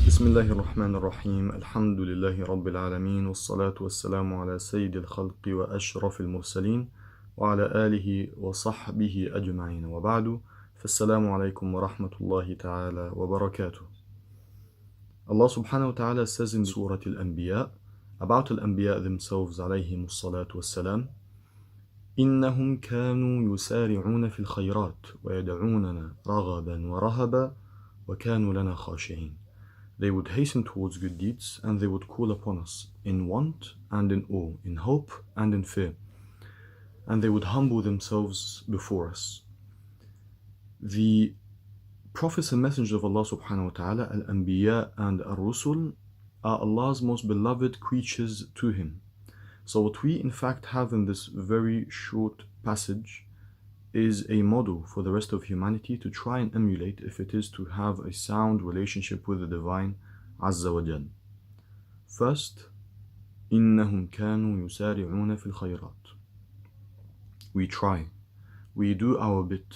بسم الله الرحمن الرحيم الحمد لله رب العالمين والصلاة والسلام على سيد الخلق وأشرف المرسلين وعلى آله وصحبه أجمعين وبعد فالسلام عليكم ورحمة الله تعالى وبركاته. Allah subhanahu wa ta'ala says in Surah Al-Anbiyā about Al-Anbiyā themselves عليهم الصلاة والسلام إنهم كانوا يسارعون في الخيرات ويدعوننا رغبا ورهبا وكانوا لنا خاشعين. They would hasten towards good deeds and they would call upon us in want and in awe, in hope and in fear. And they would humble themselves before us. The prophets and messengers of Allah subhanahu wa ta'ala, Al-Anbiyā and Ar-Rusul, are Allah's most beloved creatures to Him. So what we in fact have in this very short passage is a model for the rest of humanity to try and emulate if it is to have a sound relationship with the Divine Azza wa Jal. First, إِنَّهُمْ كَانُوا يُسَارِعُونَ فِي الْخَيْرَاتِ. We try, we do our bit,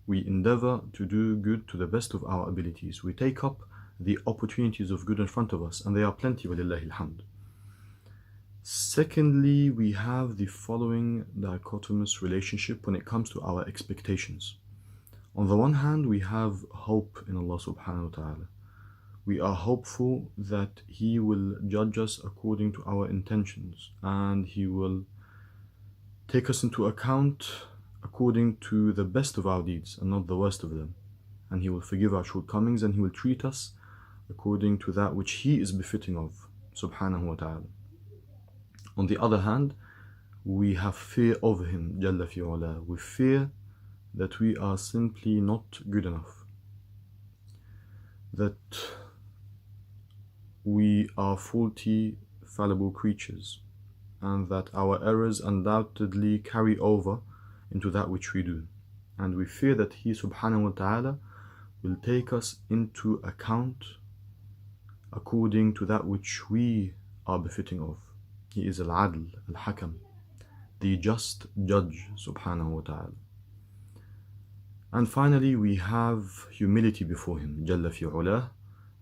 we endeavor to do good to the best of our abilities. We take up the opportunities of good in front of us, and they are plenty, وَلِلَّهِ الْحَمْدِ. Secondly, we have the following dichotomous relationship when it comes to our expectations. On the one hand, we have hope in Allah subhanahu wa ta'ala. We are hopeful that He will judge us according to our intentions, and He will take us into account according to the best of our deeds and not the worst of them. And He will forgive our shortcomings, and He will treat us according to that which He is befitting of, subhanahu wa ta'ala. On the other hand, we have fear of Him, Jalla fi ula. We fear that we are simply not good enough, that we are faulty, fallible creatures, and that our errors undoubtedly carry over into that which we do. And we fear that He subhanahu wa ta'ala will take us into account according to that which we are befitting of. He is Al-Adl, Al-Hakam, the just judge, subhanahu wa ta'ala. And finally, we have humility before Him, Jalla fi ula,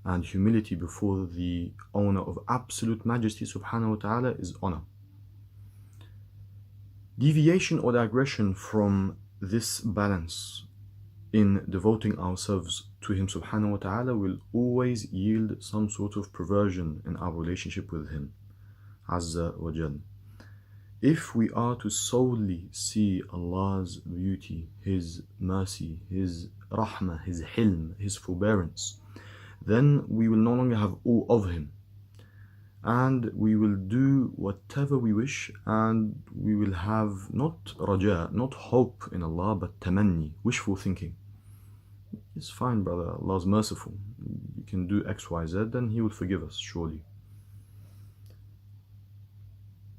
and humility before the owner of absolute majesty, subhanahu wa ta'ala, is honor. Deviation or digression from this balance in devoting ourselves to Him, subhanahu wa ta'ala, will always yield some sort of perversion in our relationship with Him, Azza wa Jal. If we are to solely see Allah's beauty, His mercy, His rahmah, His hilm, His forbearance, then we will no longer have awe of Him, and we will do whatever we wish, and we will have not raja, not hope in Allah, but tamanni, wishful thinking. It's fine, brother, Allah's merciful, you can do X, Y, Z, then He will forgive us, surely.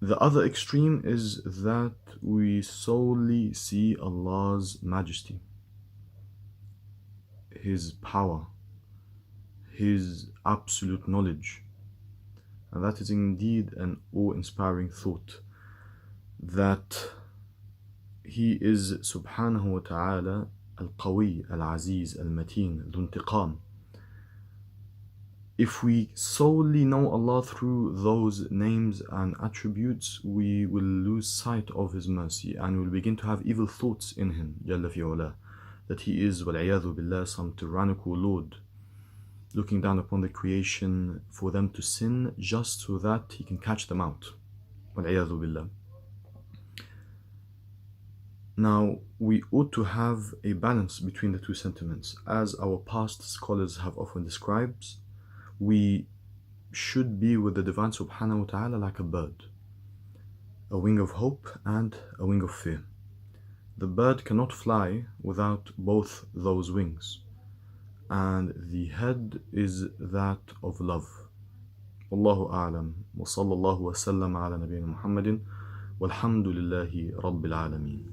The other extreme is that we solely see Allah's majesty, His power, His absolute knowledge. And that is indeed an awe-inspiring thought, that He is subhanahu wa ta'ala al-Qawi, al-Aziz, al-Mateen, al-Intiqam. If we solely know Allah through those names and attributes, we will lose sight of His mercy, and will begin to have evil thoughts in Him, Jalla fi ula, that He is, wal-'iyadhu billah, some tyrannical Lord, looking down upon the creation for them to sin just so that He can catch them out, wal-'iyadhu billah. Now, we ought to have a balance between the two sentiments. As our past scholars have often described, we should be with the Divine subhanahu wa ta'ala like a bird, a wing of hope and a wing of fear. The bird cannot fly without both those wings, and the head is that of love. Wallahu a'lam, wa sallallahu wa sallam ala nabiyyina Muhammadin, walhamdulillahi rabbil alameen.